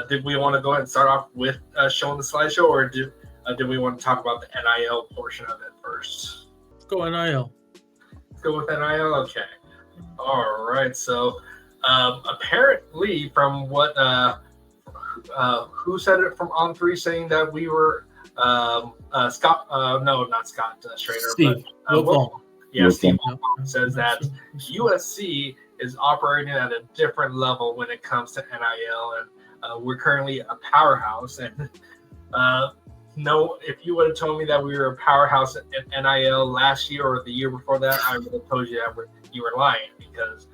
did we want to go ahead and start off with showing the slideshow, or did we want to talk about the NIL portion of it first? Let's go NIL. Let's go with NIL. Okay. All right. So apparently, from what who said it from On Three, saying that we were Scott? No, not Scott Schrader, Steve. but Will Steve says that USC is operating at a different level when it comes to NIL, and we're currently a powerhouse. And no, if you would have told me that we were a powerhouse in NIL last year or the year before that, I would have told you that you were lying, because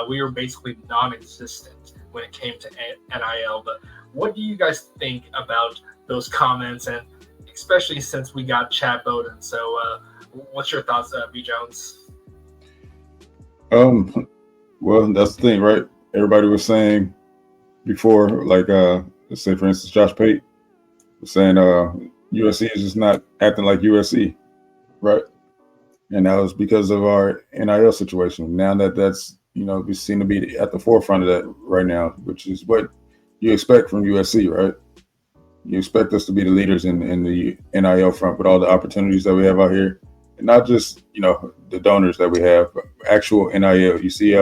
we were basically non-existent when it came to NIL. But what do you guys think about those comments, and especially since we got Chad Bowden? So what's your thoughts, B. Jones? Well, that's the thing, right? Everybody was saying before, like, let's say, for instance, Josh Pate was saying USC is just not acting like USC, right? And that was because of our NIL situation. Now that's, we seem to be at the forefront of that right now, which is what you expect from USC, right? You expect us to be the leaders in the NIL front with all the opportunities that we have out here. And not just, the donors that we have, but actual NIL. You see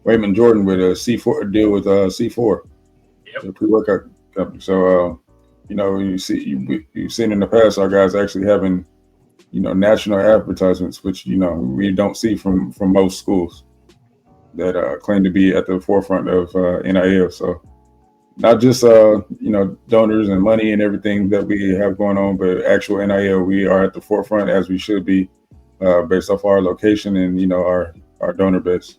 Wayman Jordan with a C4 deal with C4, the pre-workout company. So, you've seen in the past our guys actually having, national advertisements, which, we don't see from most schools that claim to be at the forefront of NIL. So not just, donors and money and everything that we have going on, but actual NIL, we are at the forefront, as we should be, based off our location and, our donor base.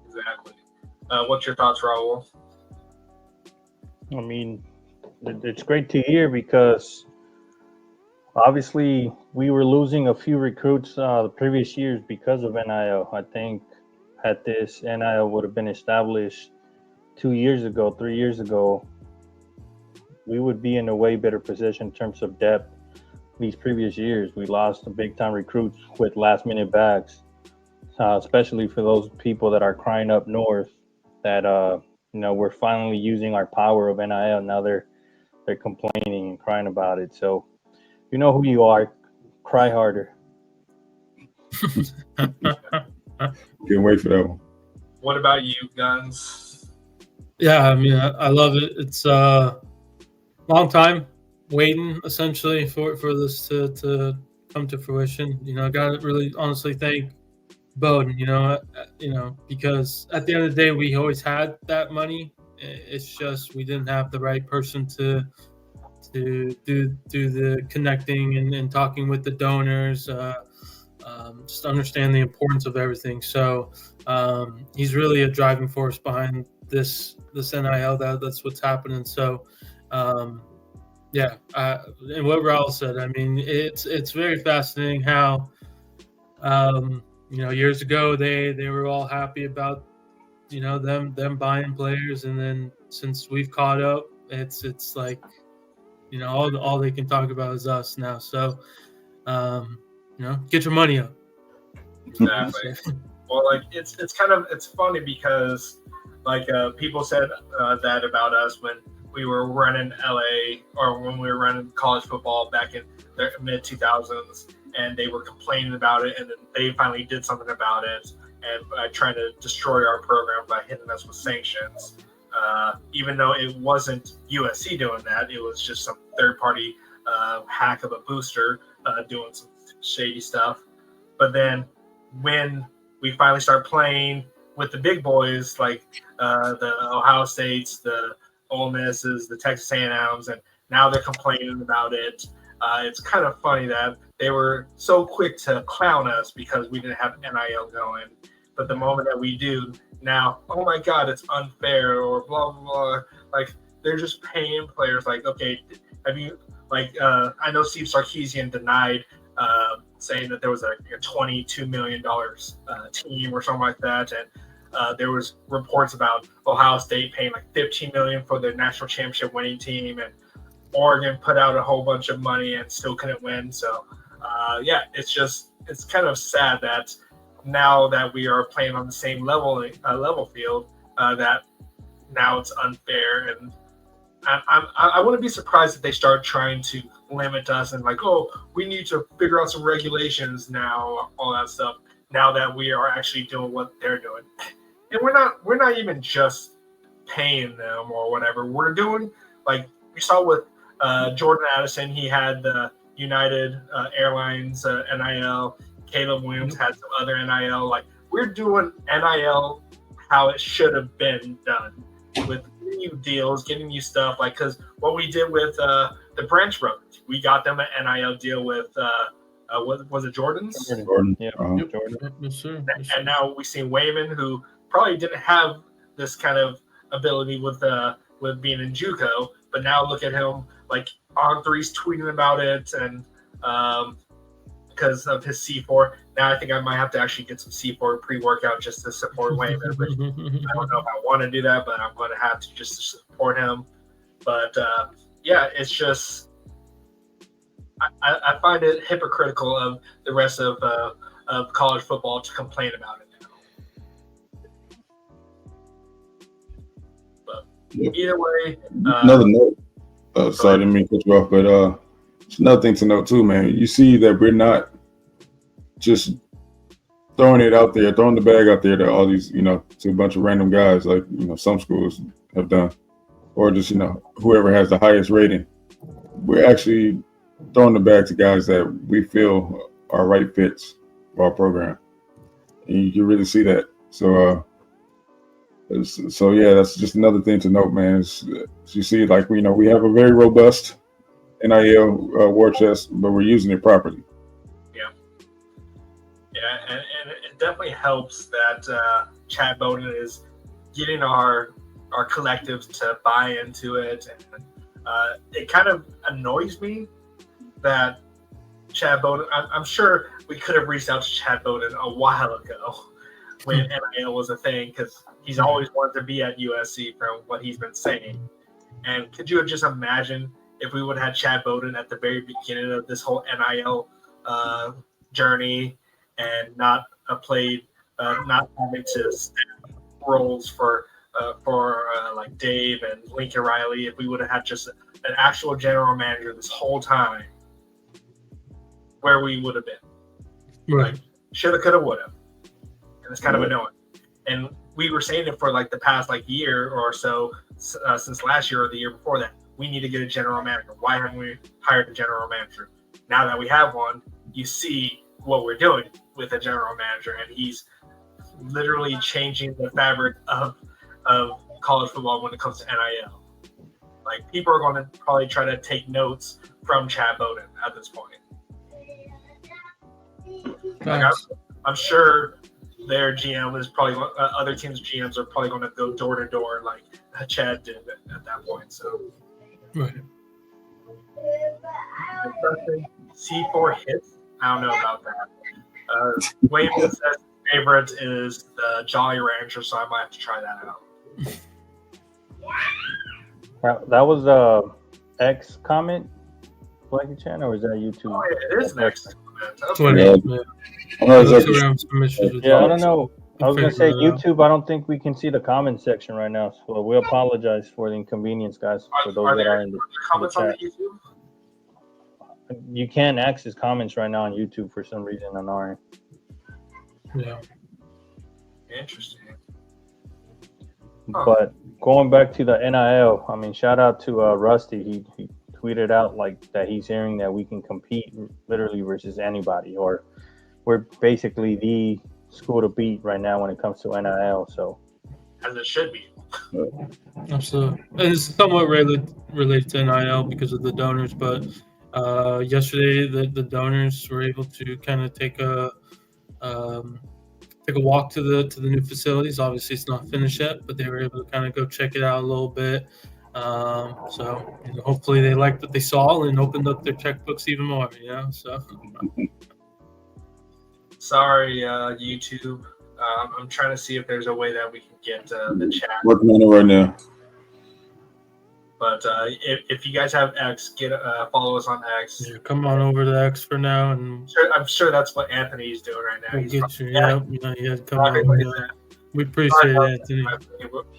Exactly. What's your thoughts, Raul? I mean, it's great to hear, because obviously we were losing a few recruits the previous years because of NIL. I think had this NIL would have been established 3 years ago, we would be in a way better position in terms of depth. These previous years, we lost the big time recruits with last minute bags, especially for those people that are crying up north that, we're finally using our power of NIL. Now they're complaining and crying about it. So you know who you are, cry harder. Can't wait for that one. What about you, Guns? Yeah, I mean, I love it. It's a long time waiting, essentially, for this to come to fruition. I got to really honestly thank Bowden, because at the end of the day, we always had that money. It's just we didn't have the right person to do the connecting and talking with the donors, just understand the importance of everything. So he's really a driving force behind this NIL. That's what's happening. So and what Raul said, I mean, it's very fascinating how years ago they were all happy about them buying players, and then since we've caught up, it's like all they can talk about is us now. So get your money up. Exactly. Well, like it's funny because like people said that about us when we were running LA, or when we were running college football back in the mid 2000s, and they were complaining about it, and then they finally did something about it, and trying to destroy our program by hitting us with sanctions. Even though it wasn't USC doing that, it was just some third-party hack of a booster doing some shady stuff. But then when we finally start playing with the big boys, like the Ohio States, the Ole Misses, the Texas A&Ms, and now they're complaining about it. It's kind of funny that they were so quick to clown us because we didn't have NIL going. But the moment that we do, now, oh my God, it's unfair, or blah, blah, blah. Like, they're just paying players. Like, okay, have you, like, I know Steve Sarkisian denied saying that there was a $22 million team or something like that. And there was reports about Ohio State paying like $15 million for their national championship winning team. And Oregon put out a whole bunch of money and still couldn't win. So, it's kind of sad that now that we are playing on the same level field, that now it's unfair. And I wouldn't be surprised if they start trying to limit us and like, oh, we need to figure out some regulations now, all that stuff. Now that we are actually doing what they're doing, and we're not even just paying them or whatever. We're doing like we saw with Jordan Addison. He had the United Airlines NIL. Caleb Williams had some other NIL. Like we're doing NIL how it should have been done with new deals, getting you stuff. Like because what we did with the Branch Brothers, we got them an NIL deal with what was it, Jordans? Jordan. Yeah, Jordan. Yes, sir. And now we see Wayman, who probably didn't have this kind of ability with being in JUCO, but now look at him like On3's tweeting about it, and because of his C4. Now I think I might have to actually get some C4 pre-workout just to support Wayman. Which I don't know if I want to do that, but I'm going to have to just to support him. But yeah, it's just I find it hypocritical of the rest of college football to complain about it now. But either way, another note. Sorry, didn't mean to cut you off, but it's another thing to note too, man. You see that we're not just throwing it out there, throwing the bag out there to all these, to a bunch of random guys like some schools have done, or just whoever has the highest rating. We're actually throwing the bag to guys that we feel are right fits for our program, and you can really see that. So yeah, that's just another thing to note, man. You see, like we have a very robust NIL war chest, but we're using it properly. Yeah, and it definitely helps that Chad Bowden is getting our collectives to buy into it, and it kind of annoys me that Chad Bowden. I'm sure we could have reached out to Chad Bowden a while ago when NIL was a thing, because he's always wanted to be at USC from what he's been saying. And could you just imagine if we would have had Chad Bowden at the very beginning of this whole NIL journey and not having to snap roles for like Dave and Lincoln Riley, if we would have had just an actual general manager this whole time, where we would have been. Right. Like, shoulda, coulda, woulda. And it's kind of annoying. And we were saying it for like the past year or so, since last year or the year before that. We need to get a general manager. Why haven't we hired a general manager? Now that we have one, you see what we're doing with a general manager, and he's literally changing the fabric of college football when it comes to NIL. Like, people are going to probably try to take notes from Chad Bowden at this point. Like, I'm sure their GM is probably other teams' GMs are probably going to go door to door like Chad did at that point. So, right. C4 hits. I don't know about that. Wayman says his favorite is the Jolly Rancher, so I might have to try that out. That was a X comment, Blackie Chan, or is that YouTube? Oh, yeah, it is next. Yeah, I don't know. I was going to say YouTube, I don't think we can see the comment section right now, so we apologize for the inconvenience, guys, for those that are in the comments on the YouTube? You can't access comments right now on YouTube for some reason on our end. Yeah. Interesting. But going back to the NIL, I mean, shout out to Rusty. He tweeted out like that he's hearing that we can compete literally versus anybody, or we're basically the school to beat right now when it comes to NIL. So, as it should be. Absolutely. And it's somewhat related to NIL because of the donors, but yesterday the donors were able to kind of take a walk to the new facilities. Obviously, it's not finished yet, but they were able to kind of go check it out a little bit. So hopefully they liked what they saw and opened up their checkbooks even more. So. Sorry, YouTube. I'm trying to see if there's a way that we can get the chat. Working on it right now. But if you guys have X, follow us on X. Yeah, come on over to X for now, and I'm sure that's what Anthony's doing right now. We'll get you. Yeah, come on. We appreciate it, Anthony.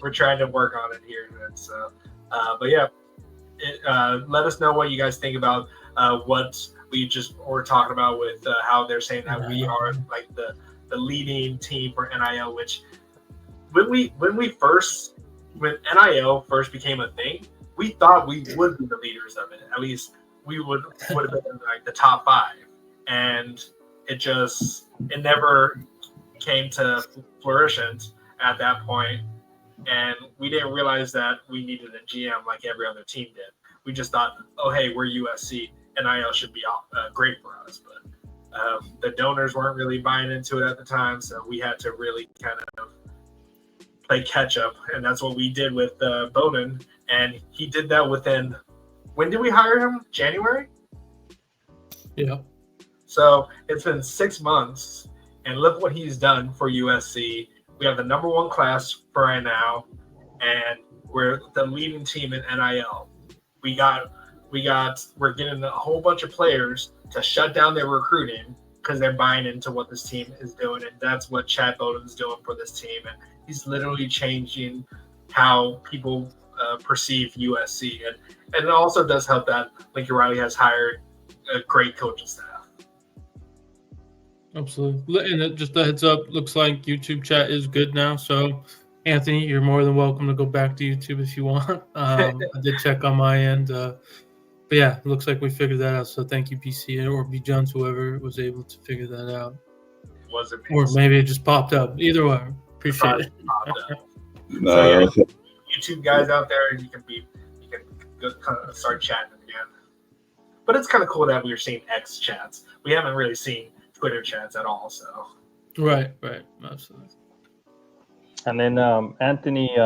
We're trying to work on it here, so. But yeah, let us know what you guys think about what we just were talking about with how they're saying that we are like the leading team for NIL. Which when NIL first became a thing, we thought we would be the leaders of it. At least we would have been in like the top 5, and it never came to fruition at that point. And we didn't realize that we needed a GM like every other team did. We just thought, oh, hey, we're USC. NIL should be great for us. But the donors weren't really buying into it at the time, so we had to really kind of play catch up. And that's what we did with Bowden. And he did that within, when did we hire him? January? Yeah. So it's been 6 months, and look what he's done for USC. We have the number 1 class for right now, and we're the leading team in NIL. We're getting a whole bunch of players to shut down their recruiting because they're buying into what this team is doing, and that's what Chad Bowden's doing for this team. And he's literally changing how people perceive USC, and it also does help that Lincoln Riley has hired a great coaching staff. Absolutely. And just a heads up, looks like YouTube chat is good now. So, Anthony, you're more than welcome to go back to YouTube if you want. I did check on my end. But yeah, it looks like we figured that out. So thank you, PC or B. Jones, whoever was able to figure that out. Was it Or maybe it just popped up. Either way, appreciate it. No, so, yeah, YouTube guys out there, you can go kind of start chatting again. But it's kind of cool that we're seeing X chats. We haven't really seen Twitter chats at all. So right, absolutely. And then Anthony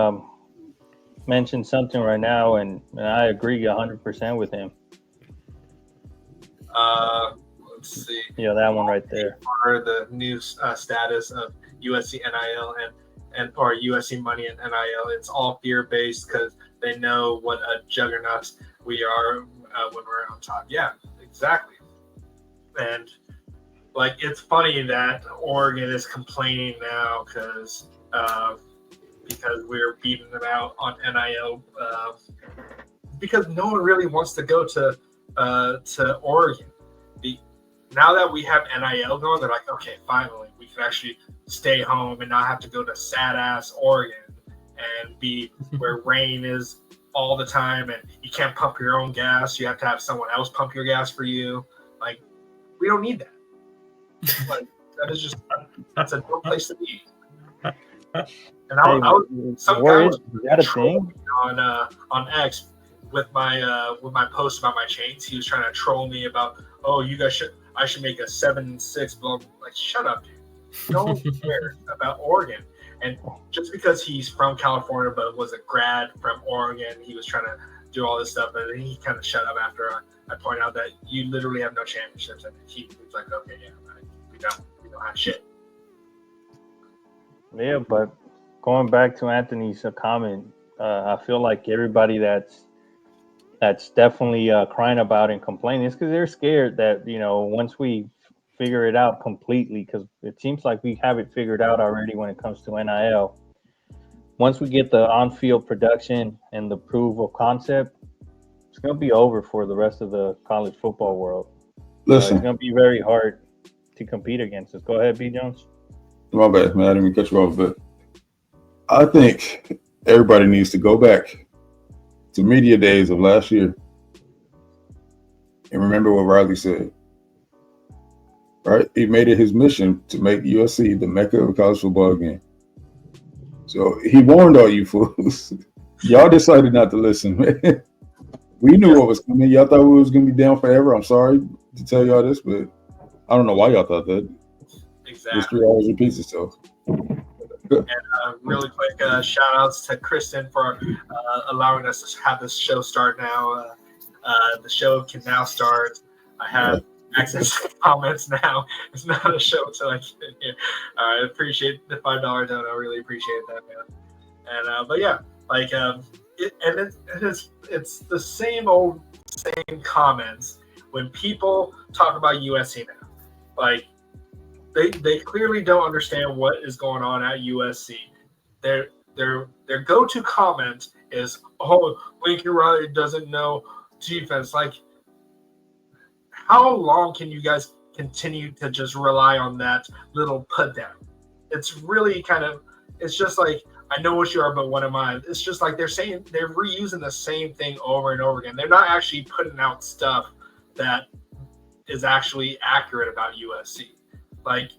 mentioned something right now, and I agree 100% with him. Let's see. Yeah, that one right there. For the new status of USC NIL or USC money and NIL, it's all fear-based because they know what a juggernaut we are when we're on top. Yeah, exactly. And like, it's funny that Oregon is complaining now because we're beating them out on NIL because no one really wants to go to Oregon. Now that we have NIL going, they're like, okay, finally, we can actually stay home and not have to go to sad-ass Oregon and be where rain is all the time and you can't pump your own gas. You have to have someone else pump your gas for you. Like, we don't need that. Like, that's a dope place to be. And I was some guy was trolling on X with my post about my chains. He was trying to troll me about, oh, I should make a 7-6 blow. Like, shut up, dude. No one cares about Oregon. And just because he's from California but was a grad from Oregon, he was trying to do all this stuff, and he kind of shut up after I pointed out that you literally have no championships. And he was like, okay, yeah, we don't have shit. Yeah, but going back to Anthony's comment, I feel like everybody that's definitely crying about and complaining is because they're scared that, once we figure it out completely, because it seems like we have it figured out already when it comes to NIL. Once we get the on-field production and the proof of concept, it's going to be over for the rest of the college football world. Listen, it's going to be very hard to compete against us. Go ahead, B. Jones. My bad, man. I didn't even cut you off, but I think everybody needs to go back to media days of last year and remember what Riley said. Right? He made it his mission to make USC the mecca of college football again. So he warned all you fools. Y'all decided not to listen, man. We knew what was coming. Y'all thought we was going to be down forever. I'm sorry to tell y'all this, but I don't know why y'all thought that. Exactly. History always repeats itself. And really quick, shout outs to Kristen for allowing us to have this show start now. The show can now start. I have access to comments now. It's not a show until I get in here. I appreciate the $5 donut. I really appreciate that, man. And but yeah, like it's the same comments when people talk about USC now. Like, they clearly don't understand what is going on at USC. Their go-to comment is, oh, Lincoln Riley doesn't know defense. Like, how long can you guys continue to just rely on that little put down? It's really kind of, it's just like, I know what you are, but what am I? It's just like they're reusing the same thing over and over again. They're not actually putting out stuff that is actually accurate about USC. Like,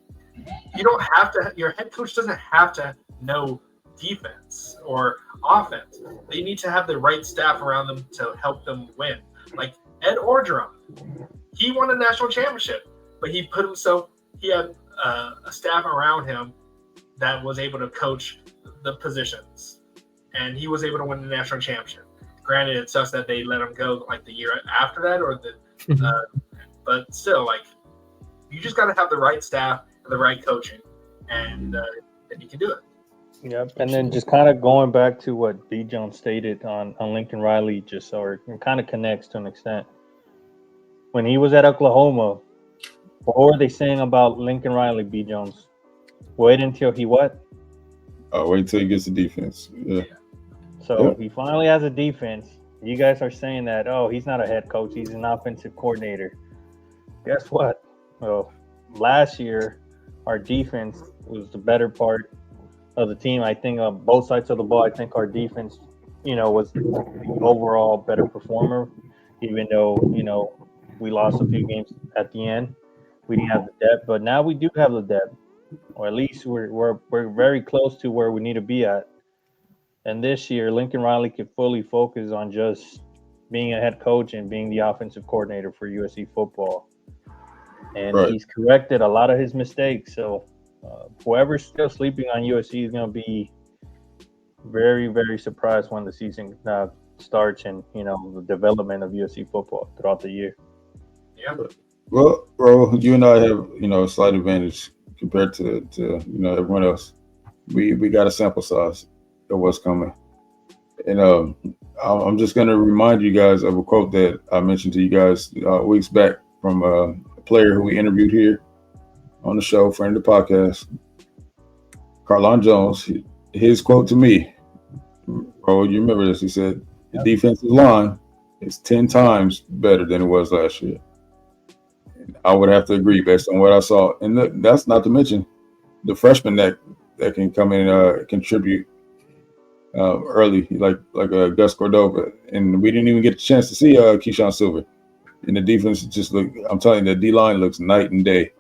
you don't have to, your head coach doesn't have to know defense or offense. They need to have the right staff around them to help them win. Like Ed Orgeron, he won a national championship, but he had a staff around him that was able to coach the positions, and he was able to win the national championship. Granted, it sucks that they let him go like the year after that, but still, like, you just got to have the right staff and the right coaching, and then you can do it. Yep. And then just kind of going back to what B. Jones stated on Lincoln Riley, it kind of connects to an extent. When he was at Oklahoma, what were they saying about Lincoln Riley, B. Jones? Wait until he what? Wait until he gets the defense. Yeah. So he finally has a defense. You guys are saying that, oh, he's not a head coach. He's an offensive coordinator. Guess what? Well, last year, our defense was the better part of the team. I think on both sides of the ball, I think our defense, was the overall better performer, even though, we lost a few games at the end. We didn't have the depth, but now we do have the depth. Or at least we're very close to where we need to be at. And this year, Lincoln Riley could fully focus on just being a head coach and being the offensive coordinator for USC football. And He's corrected a lot of his mistakes. So whoever's still sleeping on USC is going to be very, very surprised when the season starts and, the development of USC football throughout the year. Yeah. Well, bro, you and I have, a slight advantage compared to everyone else. We got a sample size of what's coming. And I'm just going to remind you guys of a quote that I mentioned to you guys weeks back from a player who we interviewed here on the show, friend of the podcast, Carlon Jones. His quote to me, bro, you remember this? He said, the defensive line is 10 times better than it was last year. I would have to agree based on what I saw. And that's not to mention the freshmen that can come in and contribute early, like Gus Cordova. And we didn't even get a chance to see Keyshawn Silver. And the defense just I'm telling you, the D-line looks night and day.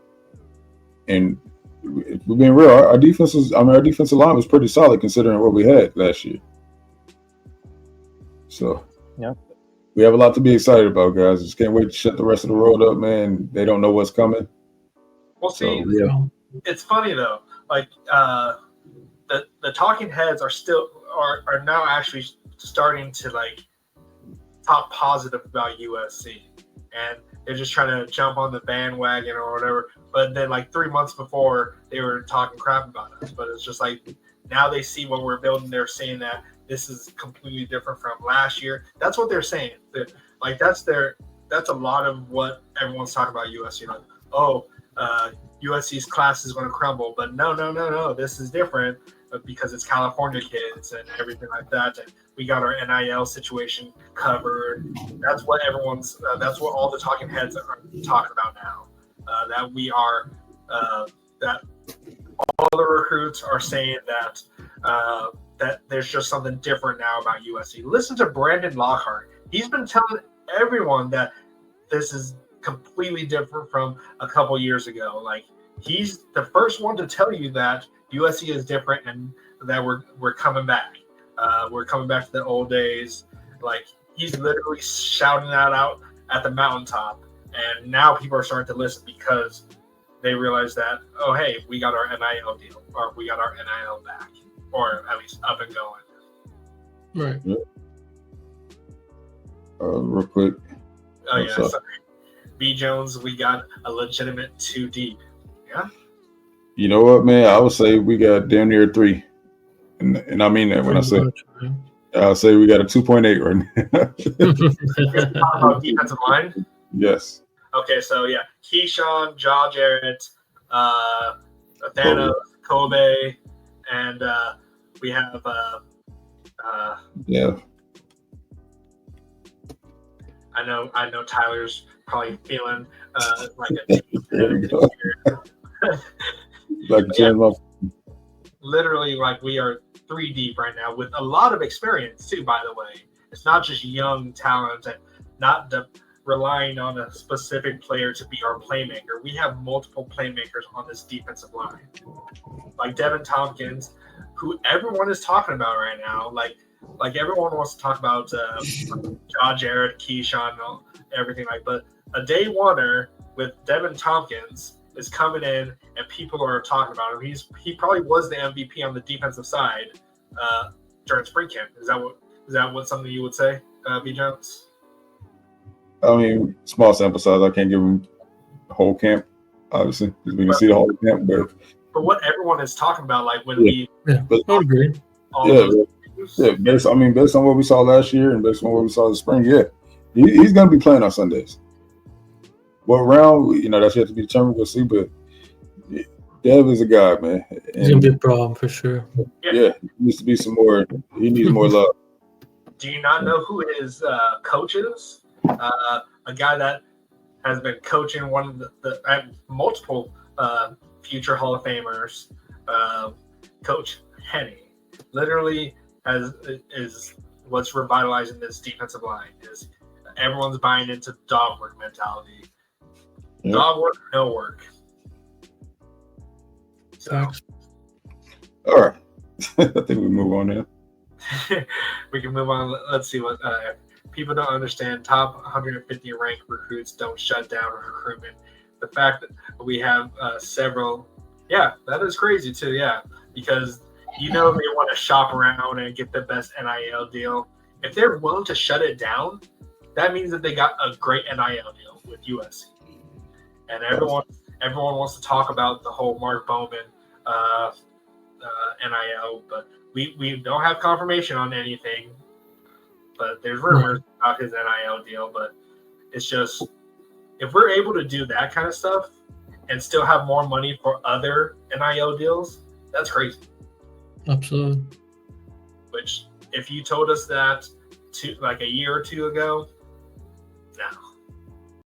And if we're being real, our defensive line was pretty solid considering what we had last year. So, yeah. We have a lot to be excited about, guys. Just can't wait to shut the rest of the road up, man. They don't know what's coming. Well, see, It's funny though. Like the talking heads are now actually starting to like talk positive about USC, and they're just trying to jump on the bandwagon or whatever. But then like 3 months before, they were talking crap about us. But it's just like now they see what we're building. They're saying that this is completely different from last year. That's what they're saying. Like that's a lot of what everyone's talking about USC. Like, USC's class is going to crumble, but no, this is different because it's California kids and everything like that. And we got our NIL situation covered. That's what that's what all the talking heads are talking about now. That we are, that all the recruits are saying that there's just something different now about USC. Listen to Brandon Lockhart. He's been telling everyone that this is completely different from a couple years ago. Like, he's the first one to tell you that USC is different and that we're coming back. We're coming back to the old days. Like, he's literally shouting that out at the mountaintop. And now people are starting to listen because they realize that, oh, hey, we got our NIL deal, or we got our NIL back, or at least up and going. Right. Yeah. Real quick. Oh, yeah, sorry. B. Jones, we got a legitimate 2 deep. Yeah? You know what, man? I would say we got damn near 3. And I mean that when I say I'll say we got a 2.8 right now. Talk about defensive line? Yes. Okay, so yeah, Keyshawn, Jaw Jarrett, Thanos, Kobe, and we have Yeah. I know Tyler's probably feeling like a team. There we go. Like Yeah, literally, like we are 3 deep right now with a lot of experience too. By the way, it's not just young talent and not relying on a specific player to be our playmaker. We have multiple playmakers on this defensive line, like Devin Tompkins, who everyone is talking about right now. Like everyone wants to talk about John Jarrett, Keyshawn, everything like. But a day oneer with Devin Tompkins is coming in, and people are talking about him. He probably was the MVP on the defensive side during spring camp. Is that what something you would say, B. Jones? I mean, small sample size. I can't give him the whole camp, obviously, because we can see the whole camp. But what everyone is talking about, like when I would agree. Based on what we saw last year and based on what we saw this spring, he's going to be playing on Sundays. What round, that's yet to be determined. We'll see, but Dev is a guy, man. And, he's going to be a problem for sure. Yeah, he needs to be some more. He needs more love. Do you not know who his coach is? A guy that has been coaching one of the multiple future Hall of Famers, Coach Henney, literally is what's revitalizing this defensive line. Is everyone's buying into dog work mentality. Yep. Dog work, no work. So, all right. I think we move on now. We can move on. Let's see what people don't understand. Top 150 ranked recruits don't shut down recruitment. The fact that we have several, that is crazy too. Yeah, because they want to shop around and get the best NIL deal. If they're willing to shut it down, that means that they got a great NIL deal with USC. And everyone wants to talk about the whole Mark Bowman NIL, but we don't have confirmation on anything. But there's rumors about his NIL deal. But it's just, if we're able to do that kind of stuff and still have more money for other NIL deals, that's crazy. Absolutely. Which, if you told us that like a year or two ago,